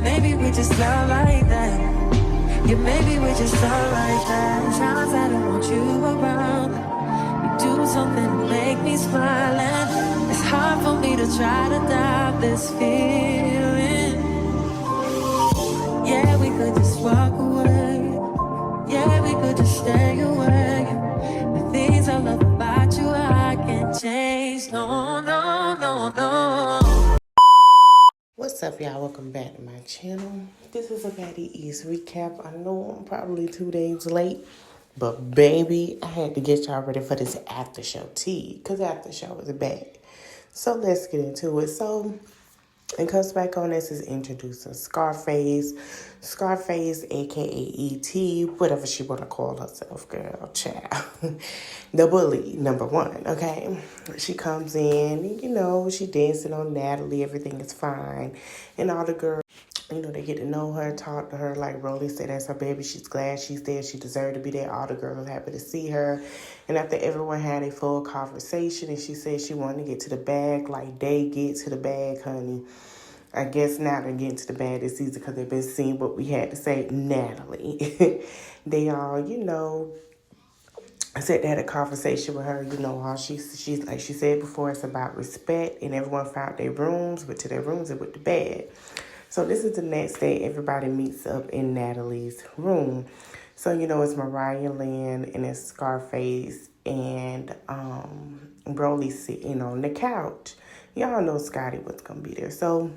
maybe we just love like that. Yeah, maybe we just love like that. Times I don't want you around. You do something to make me smile, and it's hard for me to try to doubt this feeling. Yeah, we could just walk away. Yeah, we could just stay away. The things I love about you, I can't change. No, no, no, no. What's up, y'all? Welcome back to my channel. This is a Baddies East recap. I know I'm probably 2 days late, but baby, I had to get y'all ready for this after show tea, because after show is back. So let's get into it. So, and comes back on this is introducing Scarface, aka E.T., whatever she wanna call herself, girl, child. The bully, number one, okay? She comes in, and, you know, she dancing on Natalie, everything is fine. And all the girls, you know, they get to know her, talk to her, like Rollie said, that's her baby. She's glad she's there. She deserved to be there. All the girls happy to see her. And after everyone had a full conversation, and she said she wanted to get to the bag, like they get to the bag, honey. I guess now they're getting to the bag this season because they've been seeing what we had to say. Natalie. They all, you know, said they had a conversation with her, you know, how she's like she said before, it's about respect, and everyone found their rooms, but to their rooms and went to bed. So this is the next day. Everybody meets up in Natalie's room. So, you know, it's Mariah Lynn and it's Scarface and Rollie sitting on the couch. Y'all know Scotty was gonna be there. So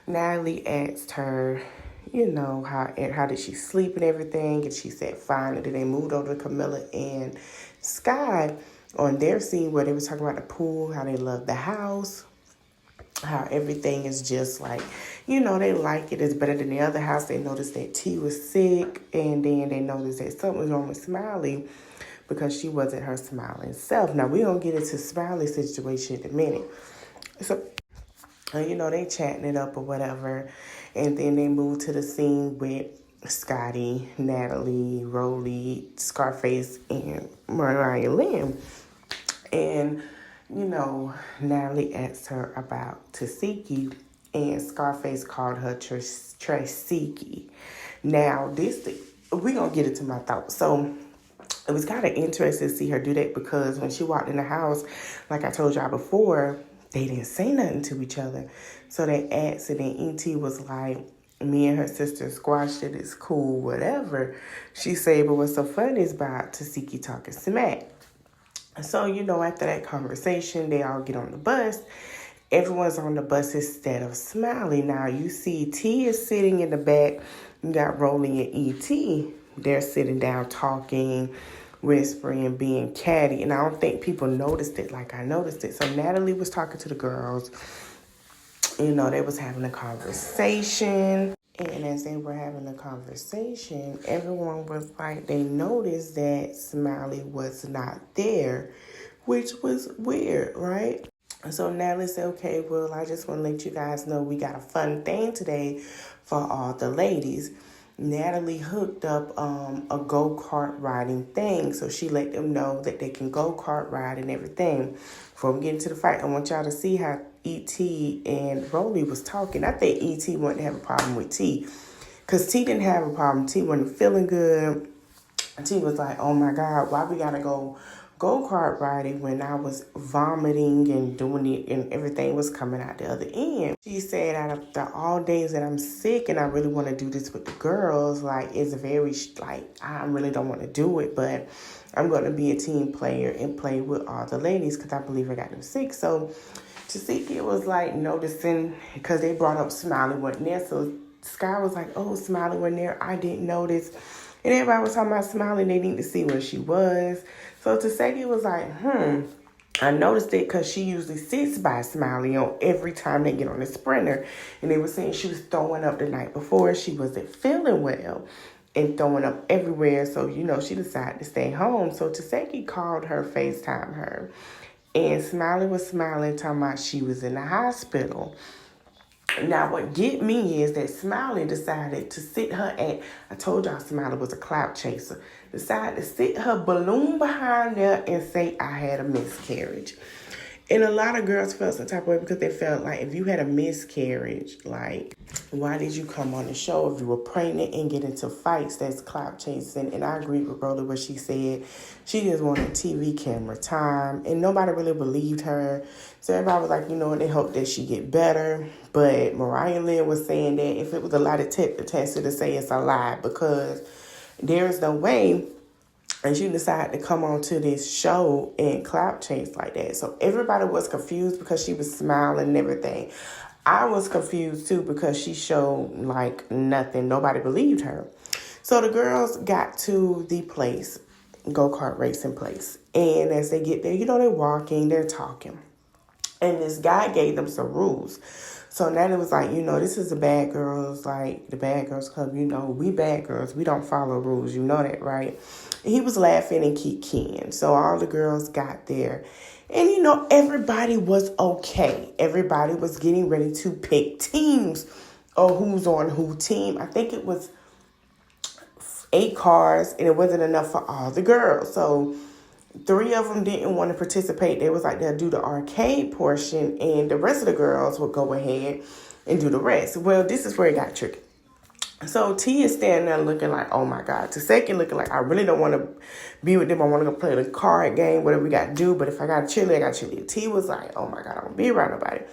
Natalie asked her, you know, how did she sleep and everything, and she said fine. And then they moved over to Camilla and Sky on their scene where they were talking about the pool, how they love the house, how everything is just like, you know, they like it. It's better than the other house. They noticed that T was sick, and then they noticed that something was wrong with Smiley because she wasn't her smiling self. Now, we're going to get into Smiley's situation in a minute. So, you know, they chatting it up or whatever, and then they move to the scene with Scotty, Natalie, Rollie, Scarface, and Mariah Lynn. And, you know, Natalie asked her about Tasiki, and Scarface called her Trasiki. Now, we're going to get into my thoughts. So, it was kind of interesting to see her do that because when she walked in the house, like I told y'all before, they didn't say nothing to each other. So they asked, and then E.T. was like, me and her sister squashed it, it's cool, whatever. She said, but what's so funny is about Tasiki talking smack. So, you know, after that conversation, they all get on the bus. Everyone's on the bus instead of Smiley. Now, you see T is sitting in the back. You got Rollie and E.T. They're sitting down talking, whispering, being catty. And I don't think people noticed it like I noticed it. So Natalie was talking to the girls. You know, they was having a conversation. And as they were having a conversation, everyone was like, they noticed that Smiley was not there, which was weird, right? So Natalie said, okay, well, I just want to let you guys know we got a fun thing today for all the ladies. Natalie hooked up a go-kart riding thing. So she let them know that they can go-kart ride and everything. Before we get into the fight, I want y'all to see how E.T. and Rollie was talking. I think E.T. wanted to have a problem with T. Because T didn't have a problem. T wasn't feeling good. T was like, oh my God, why we gotta go-kart riding when I was vomiting and doing it and everything was coming out the other end. She said, out of the all days that I'm sick and I really want to do this with the girls, like, it's very, like, I really don't want to do it, but I'm going to be a team player and play with all the ladies because I believe I got them sick. So Tasiki was like noticing, because they brought up Smiley wasn't there. So Sky was like, oh, Smiley wasn't there. I didn't notice. And everybody was talking about Smiley. They need to see where she was. So Tasiki was like, I noticed it because she usually sits by Smiley on every time they get on the sprinter. And they were saying she was throwing up the night before. She wasn't feeling well and throwing up everywhere. So, you know, she decided to stay home. So Tasiki called her, FaceTime her. And Smiley was smiling, talking about she was in the hospital. Now, what get me is that Smiley decided to sit her at, I told y'all Smiley was a clout chaser, decided to sit her balloon behind there and say, I had a miscarriage. And a lot of girls felt some type of way because they felt like if you had a miscarriage, like, why did you come on the show? If you were pregnant and get into fights, that's clout chasing. And I agree with Rollie what she said. She just wanted TV camera time, and nobody really believed her. So everybody was like, you know what, they hope that she get better. But Mariah Lynn was saying that if it was a lie to test her to say it's a lie, because there is no way. And she decided to come on to this show and clout chase like that. So everybody was confused because she was smiling and everything. I was confused too because she showed like nothing. Nobody believed her. So the girls got to the place, go-kart racing place. And as they get there, you know, they're walking, they're talking. And this guy gave them some rules. So Natalie was like, you know, this is the bad girls, like the bad girls club, you know, we bad girls. We don't follow rules. You know that, right? And he was laughing and kicking. So all the girls got there. And, you know, everybody was okay. Everybody was getting ready to pick teams or who's on who team. I think it was 8 cars and it wasn't enough for all the girls. So 3 of them didn't want to participate. They was like, they'll do the arcade portion and the rest of the girls would go ahead and do the rest. Well, this is where it got tricky. So T is standing there looking like, oh my God. Taseki looking like, I really don't want to be with them. I want to go play the card game, whatever we got to do. But if I got chili, I got chili. T was like, oh my God, I don't be around nobody.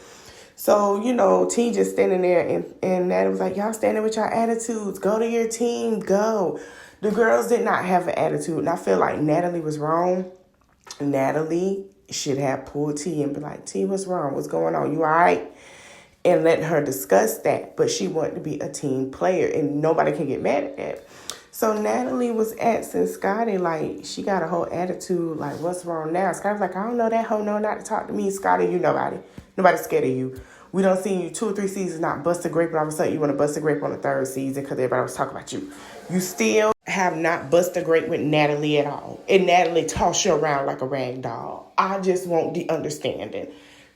So, you know, T just standing there and Natalie was like, y'all standing with your attitudes. Go to your team. Go. The girls did not have an attitude. And I feel like Natalie was wrong. Natalie should have pulled T and be like, T, what's wrong? What's going on? You all right? And let her discuss that. But she wanted to be a team player. And nobody can get mad at that. So Natalie was asking Scotty, like, she got a whole attitude, like, what's wrong now? Scotty was like, I don't know that hoe, no, not to talk to me. Scotty, you nobody. Nobody's scared of you. We don't see you 2 or 3 seasons not bust a grape, and all of a sudden you want to bust a grape on the 3rd season because everybody was talking about you. You still have not bust a grape with Natalie at all. And Natalie toss you around like a rag doll. I just want the understanding.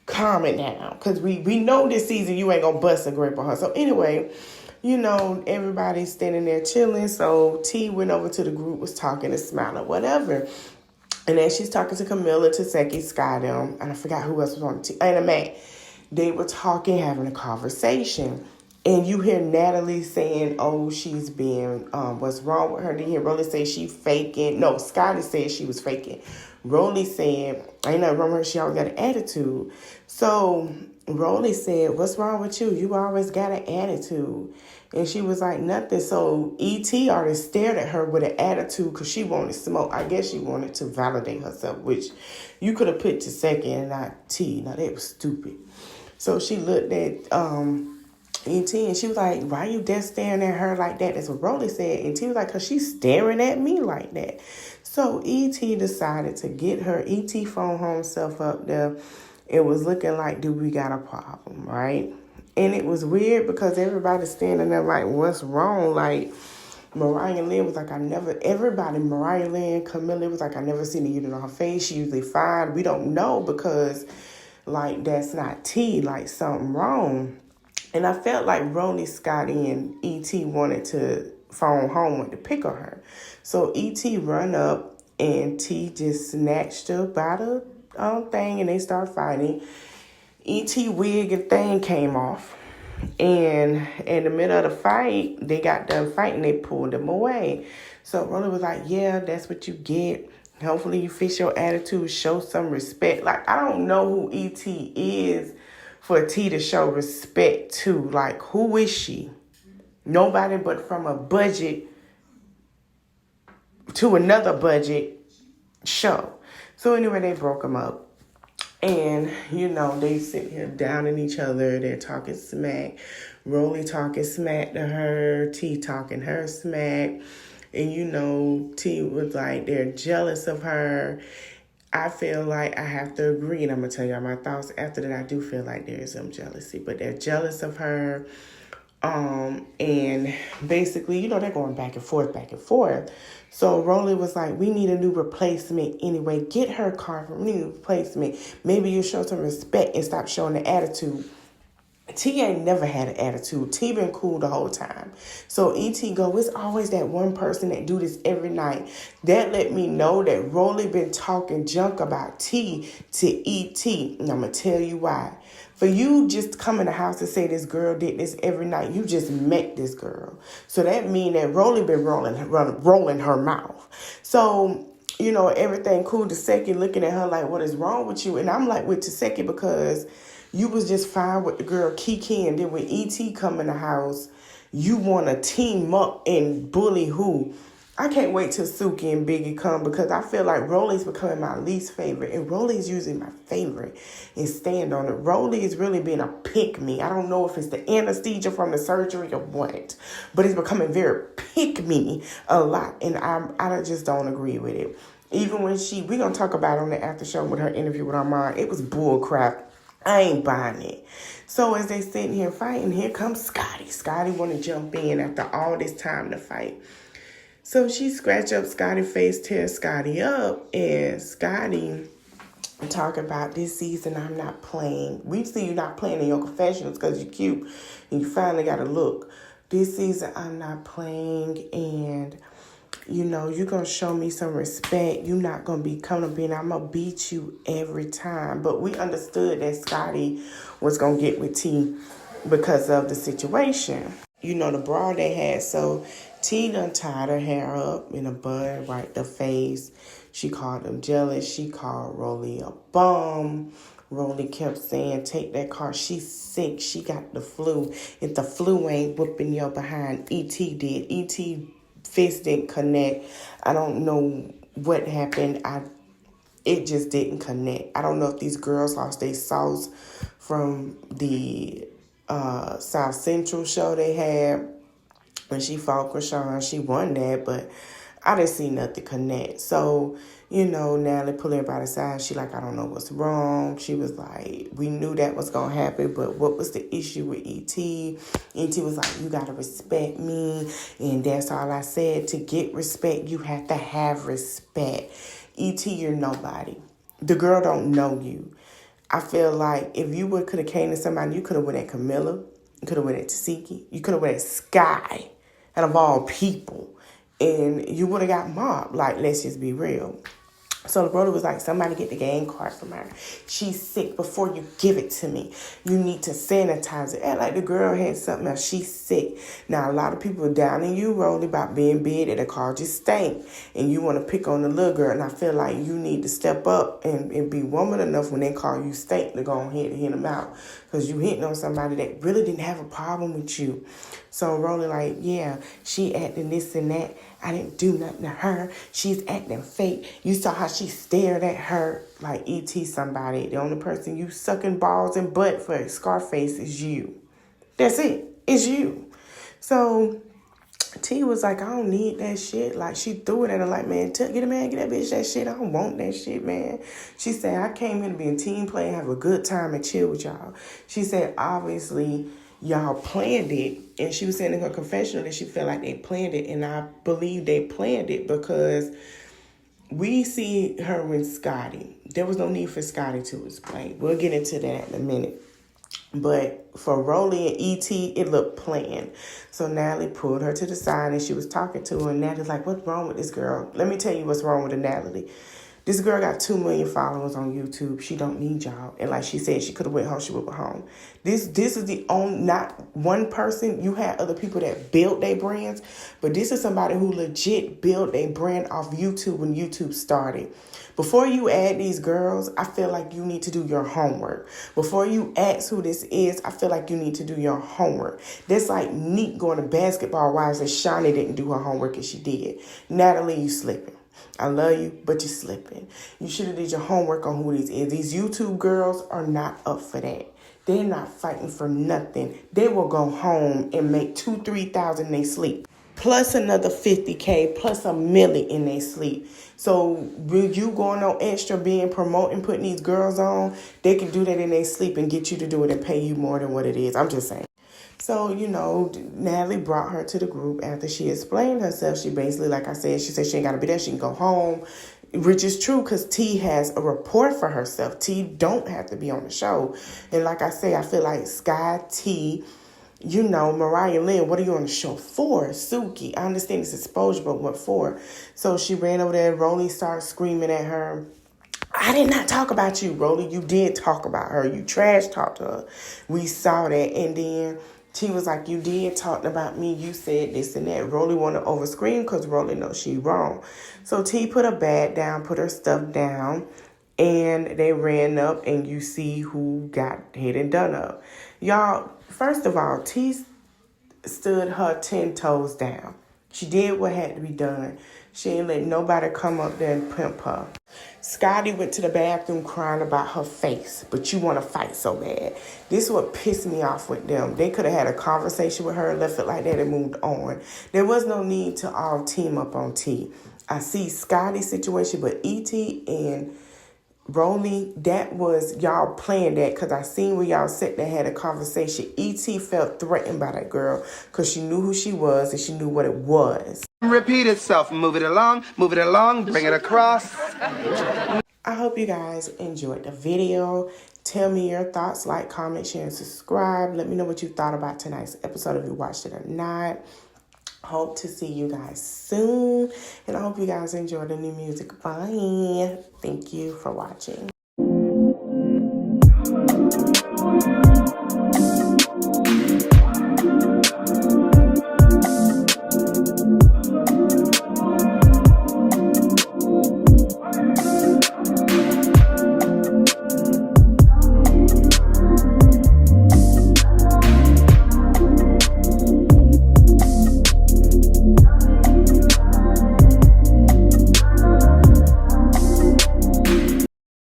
Calm it down. Because we know this season you ain't going to bust a grape on her. So anyway, you know, everybody's standing there chilling. So T went over to the group, was talking and smiling, whatever. And then she's talking to Camilla, Taseki, Scotty, and I forgot who else was on the team, and Matt. They were talking, having a conversation. And you hear Natalie saying, oh, she's being, what's wrong with her? Then you hear Rollie say she faking. No, Scotty said she was faking. Rollie said, ain't nothing wrong with her. She always got an attitude. So Rollie said, what's wrong with you? You always got an attitude. And she was like, nothing. So E.T. already stared at her with an attitude because she wanted smoke. I guess she wanted to validate herself, which you could have put to second and not T. Now, that was stupid. So she looked at E.T. and she was like, why you dead staring at her like that? That's what Rollie said. And T was like, because she's staring at me like that. So E.T. decided to get her E.T. phone home self up there. It was looking like, do we got a problem, right? And it was weird because everybody's standing there like, what's wrong? Like, Mariah Lynn was like, Mariah Lynn, Camilla was like, I never seen a unit on her face. She usually fine. We don't know because, like, that's not T, like, something wrong. And I felt like Rollie, Scotty, and E.T. wanted to phone home with to pick on her. So E.T. run up and T just snatched her by the thing and they start fighting. E.T. wig and thing came off. And in the middle of the fight, they got done fighting. They pulled them away. So Rollie was like, yeah, that's what you get. Hopefully you fix your attitude, show some respect. Like, I don't know who E.T. is for T to show respect to. Like, who is she? Nobody but from a budget to another budget show. So anyway, they broke them up. And, you know, they sit here downing each other. They're talking smack. Rollie talking smack to her. T talking her smack. And, you know, T was like, they're jealous of her. I feel like I have to agree. And I'm going to tell y'all my thoughts after that. I do feel like there is some jealousy. But they're jealous of her. And basically, you know, they're going back and forth, back and forth. So Rollie was like, we need a new replacement anyway. Get her car from a new replacement. Maybe you show some respect and stop showing the attitude. T ain't never had an attitude. T been cool the whole time. So E.T. go, it's always that one person that do this every night. That let me know that Rollie been talking junk about T to E.T. And I'm going to tell you why. For you just come in the house and say this girl did this every night, you just met this girl. So that mean that Rollie been rolling her mouth. So, you know, everything cool. Taseki looking at her like, what is wrong with you? And I'm like with Taseki because you was just fine with the girl Kiki, and then when E.T. come in the house, you want to team up and bully who? I can't wait till Suki and Biggie come because I feel like Rollie's becoming my least favorite, and Rollie's usually my favorite and stand on it. Rollie is really being a pick-me. I don't know if it's the anesthesia from the surgery or what, but it's becoming very pick-me a lot, and I just don't agree with it. Even when we going to talk about it on the after show with her interview with Armand, it was bull crap. I ain't buying it. So as they sitting here fighting, here comes Scotty. Scotty want to jump in after all this time to fight. So she scratch up Scotty's face, tear Scotty up, and Scotty talk about this season I'm not playing. We see you not playing in your confessionals because you're cute and you finally got a look. This season I'm not playing, and you know, you're going to show me some respect. You're not going to be coming up and I'm going to beat you every time. But we understood that Scotty was going to get with T because of the situation. You know, the brawl they had. So T done tied her hair up in a bun, wiped her face. She called him jealous. She called Rollie a bum. Rollie kept saying, take that car. She's sick. She got the flu. If the flu ain't whooping your behind, E.T. did. E.T. fist didn't connect. I don't know what happened. It just didn't connect. I don't know if these girls lost their sauce from the South Central show they had when she fought Krishan. She won that, but I didn't see nothing connect. So, you know, Natalie pulled everybody aside. She like, I don't know what's wrong. She was like, we knew that was going to happen, but what was the issue with E.T.? E.T. was like, you got to respect me, and that's all I said. To get respect, you have to have respect. E.T., you're nobody. The girl don't know you. I feel like if you could have came to somebody, you could have went at Camilla, you could have went at Tasiki, you could have went at Sky, and of all people, and you would have got mobbed. Like, let's just be real. So the brother was like, somebody get the game card from her. She's sick. Before you give it to me, you need to sanitize it. Act like the girl had something else. She's sick. Now, a lot of people down in you, Rollie, about being big and they called you stank. And you want to pick on the little girl. And I feel like you need to step up and be woman enough when they call you stank to go ahead and hit them out. Because you hitting on somebody that really didn't have a problem with you. So Rollie like, yeah, she acting this and that. I didn't do nothing to her. She's acting fake. You saw how she stared at her like E.T. somebody. The only person you sucking balls and butt for Scarface is you. That's it. It's you. So T was like, I don't need that shit. Like, she threw it at her like, man, get a man, get that bitch that shit. I don't want that shit, man. She said, I came here to be a team player, have a good time, and chill with y'all. She said, obviously, y'all planned it. And she was saying in her confessional that she felt like they planned it. And I believe they planned it because we see her with Scotty. There was no need for Scotty to explain. We'll get into that in a minute. But for Rollie and E.T., it looked planned. So Natalie pulled her to the side and she was talking to her. And Natalie's like, what's wrong with this girl? Let me tell you what's wrong with the Natalie. This girl got 2 million followers on YouTube. She don't need y'all. And like she said, she could have went home. She went home. This is the only, not one person. You had other people that built their brands. But this is somebody who legit built their brand off YouTube when YouTube started. Before you add these girls, I feel like you need to do your homework. Before you ask who this is, I feel like you need to do your homework. That's like Neat going to Basketball Wives and Shawnee didn't do her homework and she did. Natalie, you slipping. I love you, but you're slipping. You should have did your homework on who this is. These YouTube girls are not up for that. They're not fighting for nothing. They will go home and make $2,000-$3,000 in their sleep. Plus another $50K, plus $1 million in their sleep. So when you going on extra being promoting, putting these girls on, they can do that in their sleep and get you to do it and pay you more than what it is. I'm just saying. So, Natalie brought her to the group after she explained herself. She basically, like I said, she said she ain't got to be there. She can go home, which is true because T has a report for herself. T don't have to be on the show. And like I say, I feel like Sky, T, Mariah Lynn, what are you on the show for? Suki, I understand it's exposure, but what for? So she ran over there. Rollie started screaming at her. I did not talk about you, Rollie. You did talk about her. You trash talked to her. We saw that. And then T was like, you did talk about me. You said this and that. Rollie wanted to overscream because Rollie knows she wrong. So T put her bag down, put her stuff down, and they ran up, and you see who got hit and done up. Y'all, first of all, T stood her 10 toes down. She did what had to be done. She ain't let nobody come up there and pimp her. Scotty went to the bathroom crying about her face, but you want to fight so bad. This is what pissed me off with them. They could have had a conversation with her, left it like that, and moved on. There was no need to all team up on T. I see Scotty's situation, but E.T. and Rollie, that was y'all playing that because I seen where y'all sat there had a conversation. E.T. felt threatened by that girl because she knew who she was and she knew what it was. Repeat itself. Move it along, bring it across. I hope you guys enjoyed the video. Tell me your thoughts, like, comment, share, and subscribe. Let me know what you thought about tonight's episode, if you watched it or not. Hope to see you guys soon. And I hope you guys enjoy the new music. Bye. Thank you for watching.